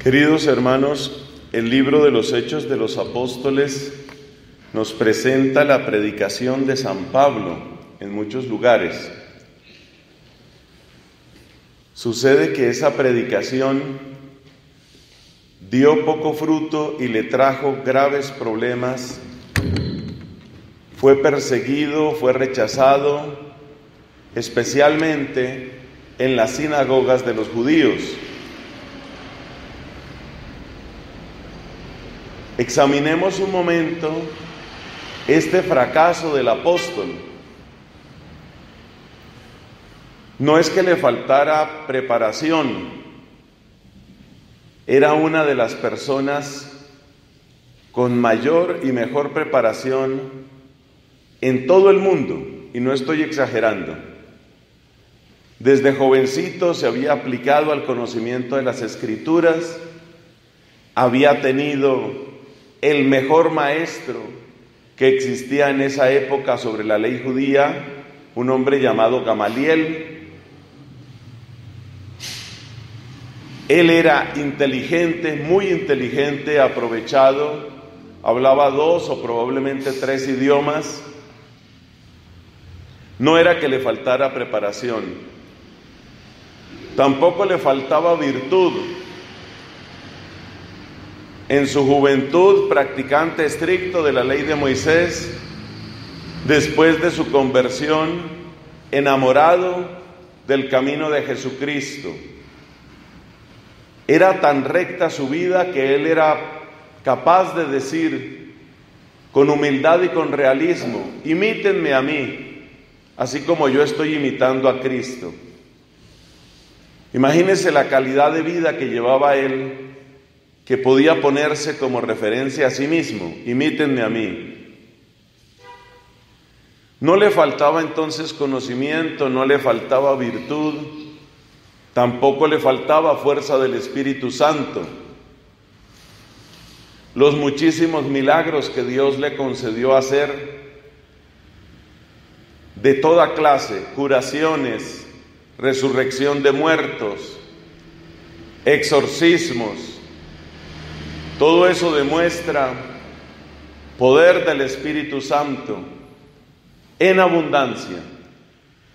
Queridos hermanos, el libro de los Hechos de los Apóstoles nos presenta la predicación de San Pablo en muchos lugares. Sucede que esa predicación dio poco fruto y le trajo graves problemas. Fue perseguido, fue rechazado, especialmente en las sinagogas de los judíos. Examinemos un momento este fracaso del apóstol. No es que le faltara preparación, era una de las personas con mayor y mejor preparación en todo el mundo, y no estoy exagerando. Desde jovencito se había aplicado al conocimiento de las Escrituras, había tenido el mejor maestro que existía en esa época sobre la ley judía, un hombre llamado Gamaliel. Él era inteligente, muy inteligente, aprovechado, hablaba 2 o probablemente 3 idiomas. No era que le faltara preparación, tampoco le faltaba virtud. En su juventud, practicante estricto de la ley de Moisés, después de su conversión, enamorado del camino de Jesucristo. Era tan recta su vida que él era capaz de decir con humildad y con realismo: imítenme a mí, así como yo estoy imitando a Cristo. Imagínense la calidad de vida que llevaba él, que podía ponerse como referencia a sí mismo: imítenme a mí. No le faltaba entonces conocimiento, no le faltaba virtud, tampoco le faltaba fuerza del Espíritu Santo. Los muchísimos milagros que Dios le concedió hacer, de toda clase, curaciones, resurrección de muertos, exorcismos, todo eso demuestra poder del Espíritu Santo en abundancia,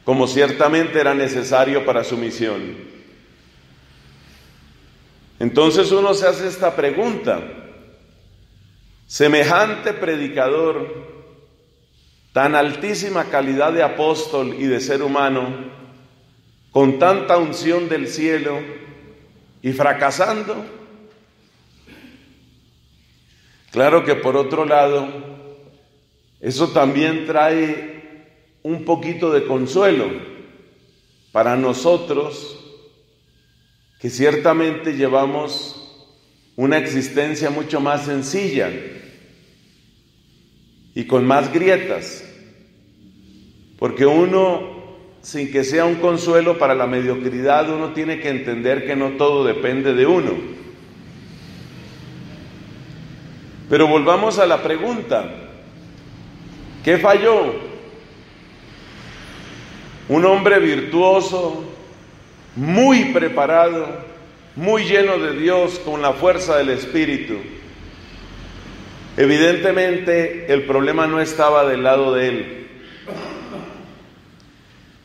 como ciertamente era necesario para su misión. Entonces uno se hace esta pregunta: semejante predicador, tan altísima calidad de apóstol y de ser humano, con tanta unción del cielo, y fracasando. Claro que por otro lado, eso también trae un poquito de consuelo para nosotros, que ciertamente llevamos una existencia mucho más sencilla y con más grietas, porque uno, sin que sea un consuelo para la mediocridad, uno tiene que entender que no todo depende de uno. Pero volvamos a la pregunta: ¿qué falló? Un hombre virtuoso, muy preparado, muy lleno de Dios, con la fuerza del Espíritu. Evidentemente el problema no estaba del lado de él.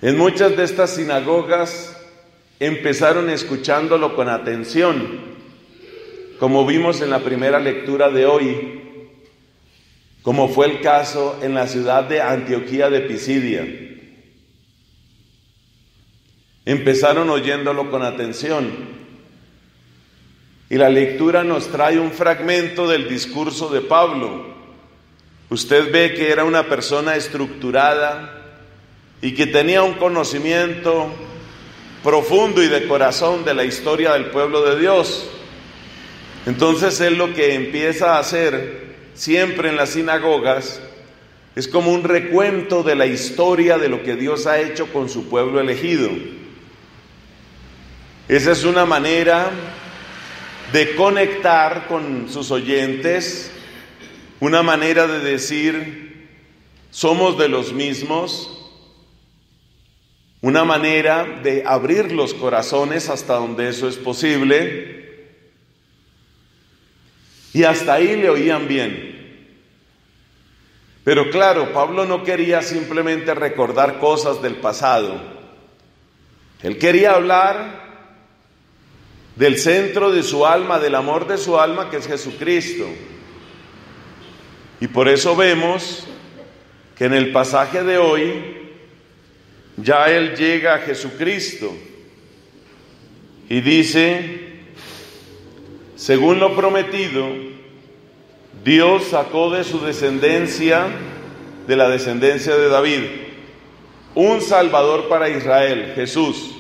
En muchas de estas sinagogas empezaron escuchándolo con atención, como vimos en la primera lectura de hoy, como fue el caso en la ciudad de Antioquía de Pisidia. Empezaron oyéndolo con atención. Y la lectura nos trae un fragmento del discurso de Pablo. Usted ve que era una persona estructurada y que tenía un conocimiento profundo y de corazón de la historia del pueblo de Dios. Entonces él lo que empieza a hacer siempre en las sinagogas es como un recuento de la historia de lo que Dios ha hecho con su pueblo elegido. Esa es una manera de conectar con sus oyentes, una manera de decir: somos de los mismos, una manera de abrir los corazones hasta donde eso es posible, Y hasta ahí le oían bien. Pero claro, Pablo no quería simplemente recordar cosas del pasado. Él quería hablar del centro de su alma, del amor de su alma, que es Jesucristo. Y por eso vemos que en el pasaje de hoy ya él llega a Jesucristo y dice: según lo prometido, Dios sacó de su descendencia, de la descendencia de David, un Salvador para Israel, Jesús.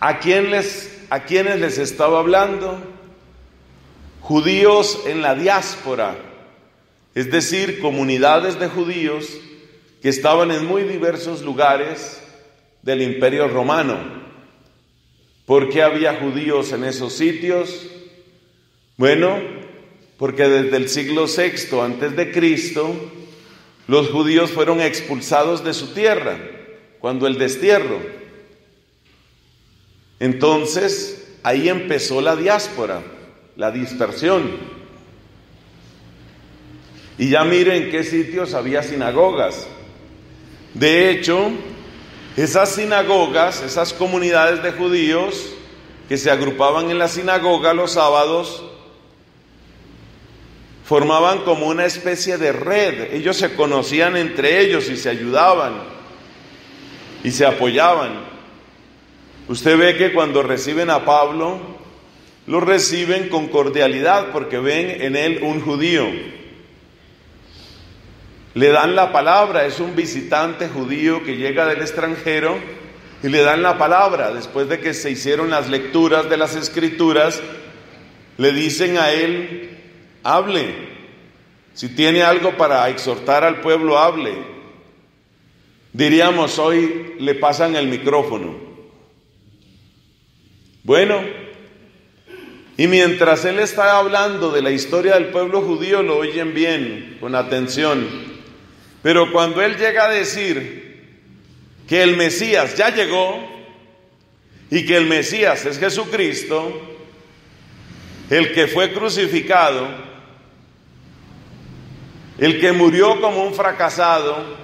¿A quiénes les estaba hablando? Judíos en la diáspora, es decir, comunidades de judíos que estaban en muy diversos lugares del Imperio Romano. ¿Por qué había judíos en esos sitios? Bueno, porque desde el siglo VI antes de Cristo, los judíos fueron expulsados de su tierra, cuando el destierro. Entonces, ahí empezó la diáspora, la dispersión. Y ya miren en qué sitios había sinagogas. De hecho, esas sinagogas, esas comunidades de judíos que se agrupaban en la sinagoga los sábados, formaban como una especie de red. Ellos se conocían entre ellos y se ayudaban y se apoyaban. Usted ve que cuando reciben a Pablo, lo reciben con cordialidad porque ven en él un judío. Le dan la palabra, es un visitante judío que llega del extranjero y le dan la palabra. Después de que se hicieron las lecturas de las Escrituras, le dicen a él: hable, si tiene algo para exhortar al pueblo, hable. Diríamos hoy, le pasan el micrófono. Bueno, y mientras él está hablando de la historia del pueblo judío, lo oyen bien, con atención. Pero cuando él llega a decir que el Mesías ya llegó y que el Mesías es Jesucristo, el que fue crucificado, el que murió como un fracasado,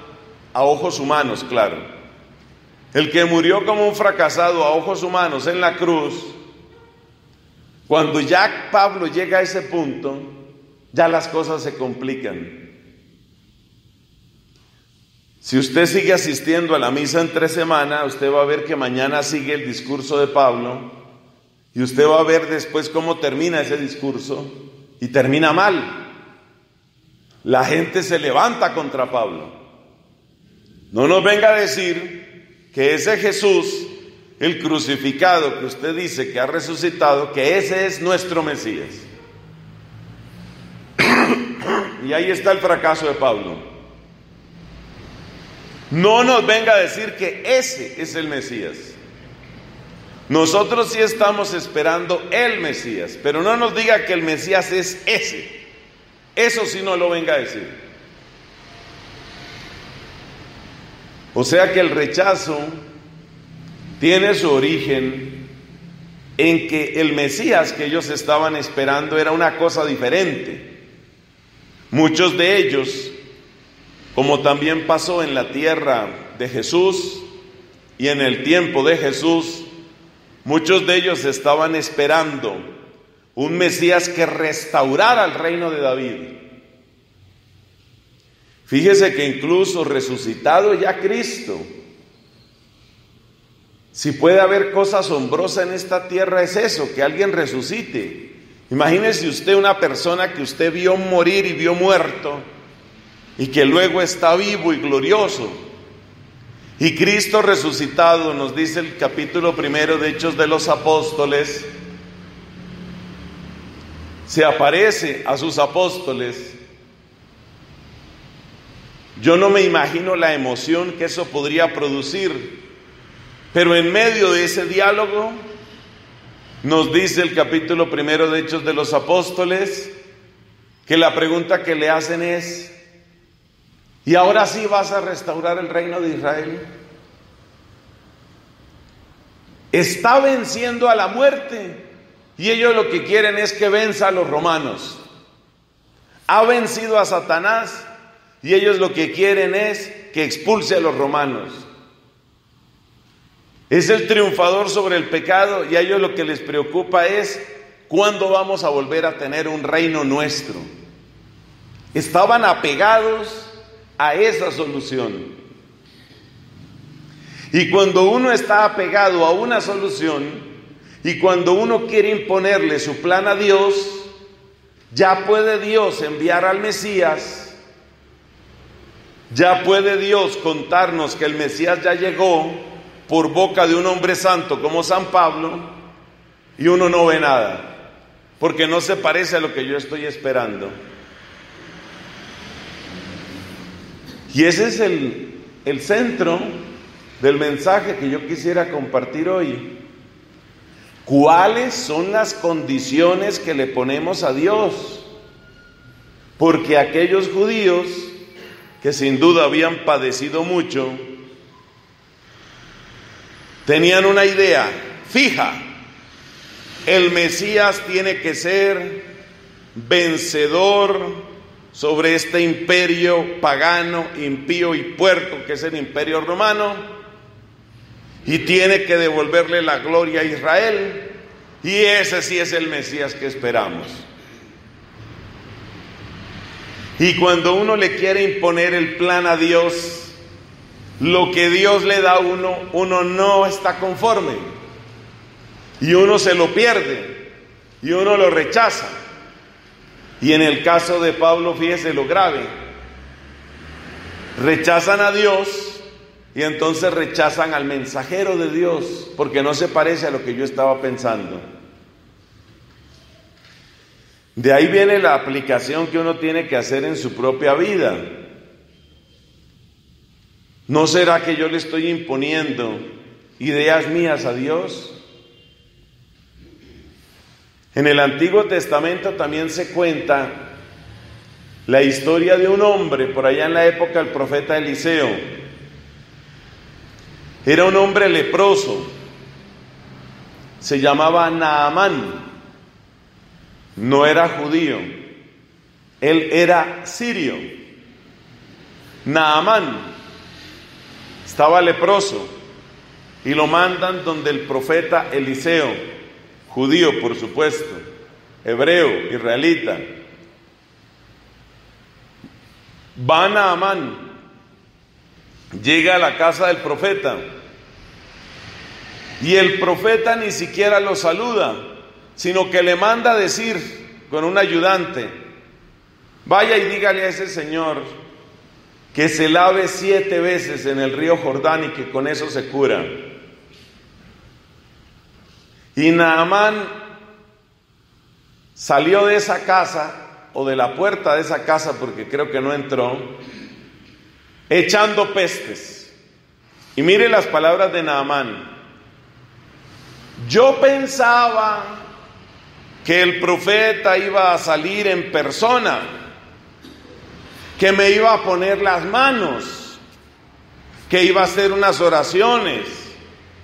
a ojos humanos, claro, el que murió como un fracasado a ojos humanos en la cruz, cuando ya Pablo llega a ese punto, ya las cosas se complican. Si usted sigue asistiendo a la misa entre semana, usted va a ver que mañana sigue el discurso de Pablo y usted va a ver después cómo termina ese discurso y termina mal. La gente se levanta contra Pablo. No nos venga a decir que ese Jesús, el crucificado que usted dice que ha resucitado, que ese es nuestro Mesías. Y ahí está el fracaso de Pablo. No nos venga a decir que ese es el Mesías. Nosotros sí estamos esperando el Mesías, pero no nos diga que el Mesías es ese. Eso sí no lo venga a decir. O sea que el rechazo tiene su origen en que el Mesías que ellos estaban esperando era una cosa diferente. Muchos de ellos, como también pasó en la tierra de Jesús y en el tiempo de Jesús, muchos de ellos estaban esperando un Mesías que restaurara el reino de David. Fíjese que incluso resucitado ya Cristo, si puede haber cosa asombrosa en esta tierra es eso, que alguien resucite. Imagínese usted una persona que usted vio morir y vio muerto y que luego está vivo y glorioso. Y Cristo resucitado, nos dice el capítulo 1 de Hechos de los Apóstoles, se aparece a sus apóstoles. Yo no me imagino la emoción que eso podría producir, pero en medio de ese diálogo, nos dice el capítulo 1 de Hechos de los Apóstoles, que la pregunta que le hacen es: ¿y ahora sí vas a restaurar el reino de Israel? Está venciendo a la muerte. Y ellos lo que quieren es que venza a los romanos. Ha vencido a Satanás y ellos lo que quieren es que expulse a los romanos. Es el triunfador sobre el pecado y a ellos lo que les preocupa es cuándo vamos a volver a tener un reino nuestro. Estaban apegados a esa solución. Y cuando uno está apegado a una solución y cuando uno quiere imponerle su plan a Dios, ya puede Dios enviar al Mesías, ya puede Dios contarnos que el Mesías ya llegó por boca de un hombre santo como San Pablo, y uno no ve nada, porque no se parece a lo que yo estoy esperando. Y ese es el centro del mensaje que yo quisiera compartir hoy. ¿Cuáles son las condiciones que le ponemos a Dios? Porque aquellos judíos, que sin duda habían padecido mucho, tenían una idea fija: el Mesías tiene que ser vencedor sobre este imperio pagano, impío y puerco que es el imperio romano, y tiene que devolverle la gloria a Israel, y ese sí es el Mesías que esperamos. Y cuando uno le quiere imponer el plan a Dios, lo que Dios le da a uno no está conforme, y uno se lo pierde, y uno lo rechaza. Y en el caso de Pablo, fíjese lo grave: rechazan a Dios y entonces rechazan al mensajero de Dios, porque no se parece a lo que yo estaba pensando. De ahí viene la aplicación que uno tiene que hacer en su propia vida. ¿No será que yo le estoy imponiendo ideas mías a Dios? En el Antiguo Testamento también se cuenta la historia de un hombre, por allá en la época del profeta Eliseo. Era un hombre leproso, se llamaba Naamán, no era judío, él era sirio. Naamán estaba leproso y lo mandan donde el profeta Eliseo, judío por supuesto, hebreo, israelita. Va Naamán, llega a la casa del profeta y el profeta ni siquiera lo saluda, sino que le manda a decir con un ayudante: vaya y dígale a ese señor que se lave 7 veces en el río Jordán y que con eso se cura. Y Naamán salió de esa casa, o de la puerta de esa casa, porque creo que no entró, echando pestes. Y mire las palabras de Naamán: yo pensaba que el profeta iba a salir en persona, que me iba a poner las manos, que iba a hacer unas oraciones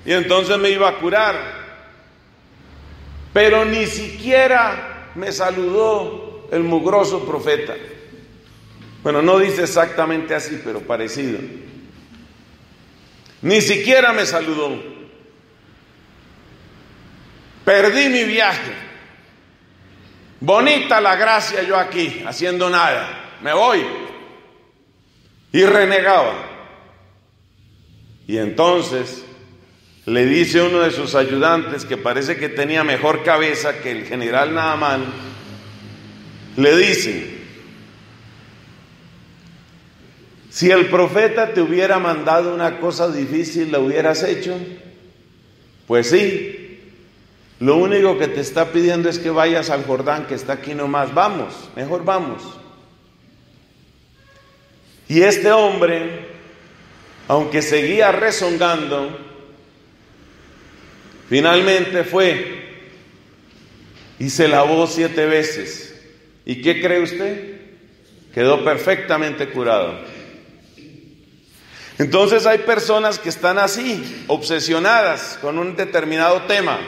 y entonces me iba a curar, pero ni siquiera me saludó el mugroso profeta. Bueno, no dice exactamente así, pero parecido. Ni siquiera me saludó. Perdí mi viaje. Bonita la gracia yo aquí, haciendo nada. Me voy. Y renegaba. Y entonces le dice uno de sus ayudantes, que parece que tenía mejor cabeza que el general Naamán, le dice: si el profeta te hubiera mandado una cosa difícil, ¿la hubieras hecho? Pues sí. Lo único que te está pidiendo es que vayas al Jordán, que está aquí nomás. Vamos, mejor vamos. Y este hombre, aunque seguía rezongando, finalmente fue y se lavó 7 veces. ¿Y qué cree usted? Quedó perfectamente curado. Entonces hay personas que están así, obsesionadas con un determinado tema.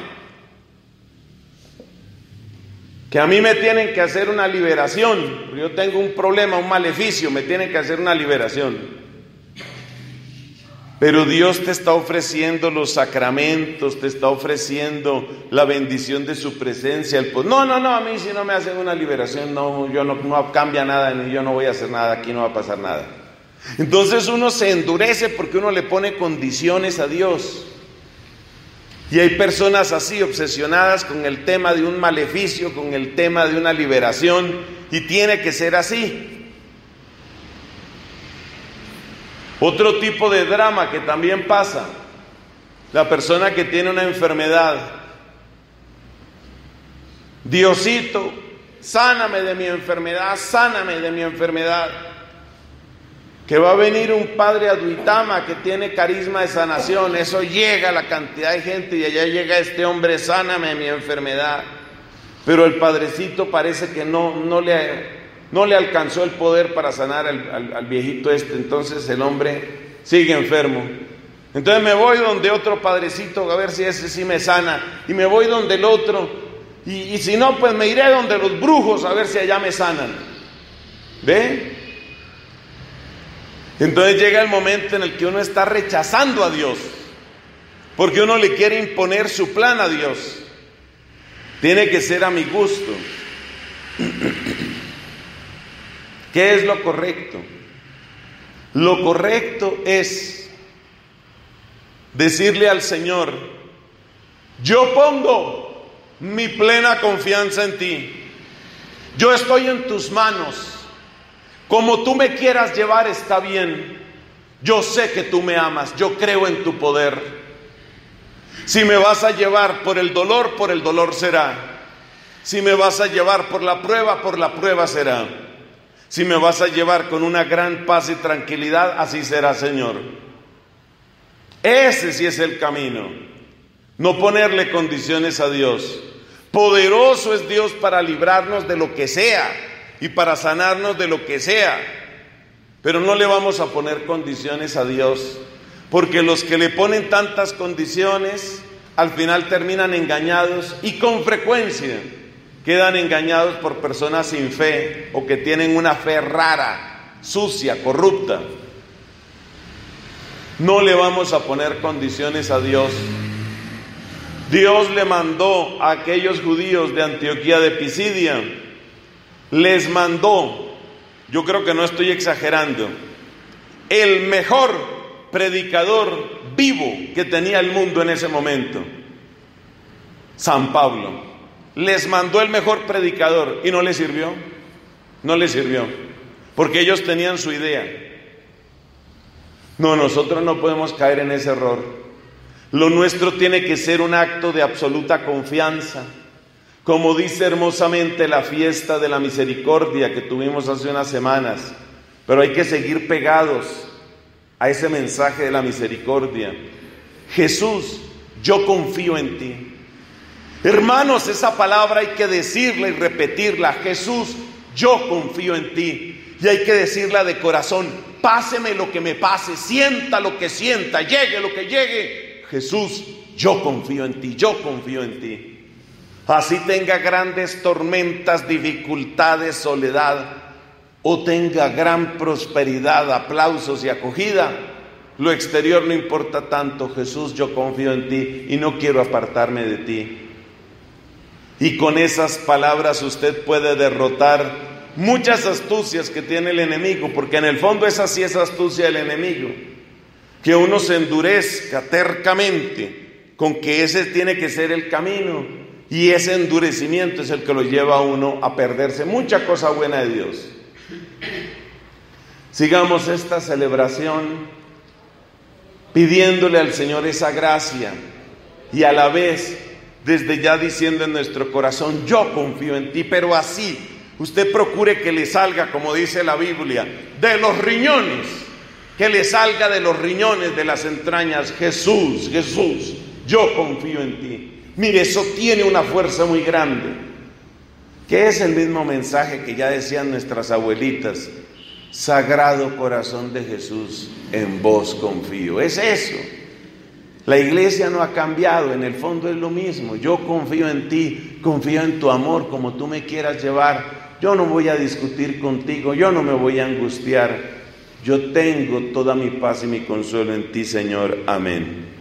que a mí me tienen que hacer una liberación. Yo tengo un problema, un maleficio, me tienen que hacer una liberación. Pero Dios te está ofreciendo los sacramentos, te está ofreciendo la bendición de su presencia. No, a mí si no me hacen una liberación, no cambia nada, ni yo no voy a hacer nada, aquí no va a pasar nada. Entonces uno se endurece porque uno le pone condiciones a Dios. Y hay personas así, obsesionadas con el tema de un maleficio, con el tema de una liberación, y tiene que ser así. Otro tipo de drama que también pasa, la persona que tiene una enfermedad. Diosito, sáname de mi enfermedad, sáname de mi enfermedad. Que va a venir un padre Advaitama que tiene carisma de sanación, eso llega a la cantidad de gente y allá llega este hombre, sáname de mi enfermedad. Pero el padrecito parece que no le alcanzó el poder para sanar al viejito entonces el hombre sigue enfermo. Entonces me voy donde otro padrecito, a ver si ese sí me sana, y me voy donde el otro, y si no, pues me iré donde los brujos, a ver si allá me sanan. ¿Ve? Entonces llega el momento en el que uno está rechazando a Dios, porque uno le quiere imponer su plan a Dios. Tiene que ser a mi gusto. ¿Qué es lo correcto? Lo correcto es decirle al Señor: yo pongo mi plena confianza en ti, yo estoy en tus manos, como tú me quieras llevar está bien, yo sé que tú me amas, yo creo en tu poder. Si me vas a llevar por el dolor será. Si me vas a llevar por la prueba será. Si me vas a llevar con una gran paz y tranquilidad, así será, Señor. Ese sí es el camino. No ponerle condiciones a Dios. Poderoso es Dios para librarnos de lo que sea y para sanarnos de lo que sea. Pero no le vamos a poner condiciones a Dios, porque los que le ponen tantas condiciones al final terminan engañados, y con frecuencia quedan engañados por personas sin fe o que tienen una fe rara, sucia, corrupta. No le vamos a poner condiciones a Dios. Dios le mandó a aquellos judíos de Antioquía de Pisidia, les mandó, yo creo que no estoy exagerando, el mejor predicador vivo que tenía el mundo en ese momento, San Pablo. Les mandó el mejor predicador y no les sirvió. No les sirvió, porque ellos tenían su idea. No, nosotros no podemos caer en ese error. Lo nuestro tiene que ser un acto de absoluta confianza, como dice hermosamente la fiesta de la misericordia que tuvimos hace unas semanas. Pero hay que seguir pegados a ese mensaje de la misericordia. Jesús, yo confío en ti. Hermanos, esa palabra hay que decirla y repetirla. Jesús, yo confío en ti. Y hay que decirla de corazón. Páseme lo que me pase, sienta lo que sienta, llegue lo que llegue. Jesús, yo confío en ti, yo confío en ti. Así tenga grandes tormentas, dificultades, soledad, o tenga gran prosperidad, aplausos y acogida, lo exterior no importa tanto. Jesús, yo confío en ti y no quiero apartarme de ti. Y con esas palabras usted puede derrotar muchas astucias que tiene el enemigo, porque en el fondo esa sí es astucia del enemigo, que uno se endurezca tercamente con que ese tiene que ser el camino, y ese endurecimiento es el que lo lleva a uno a perderse mucha cosa buena de Dios. Sigamos esta celebración pidiéndole al Señor esa gracia, y a la vez desde ya diciendo en nuestro corazón: yo confío en ti. Pero así usted procure que le salga, como dice la Biblia, de los riñones, que le salga de los riñones, de las entrañas: Jesús, Jesús, yo confío en ti. Mire, eso tiene una fuerza muy grande, que es el mismo mensaje que ya decían nuestras abuelitas: Sagrado Corazón de Jesús, en vos confío. Es eso. La iglesia no ha cambiado, en el fondo es lo mismo. Yo confío en ti, confío en tu amor, como tú me quieras llevar. Yo no voy a discutir contigo, yo no me voy a angustiar. Yo tengo toda mi paz y mi consuelo en ti, Señor. Amén.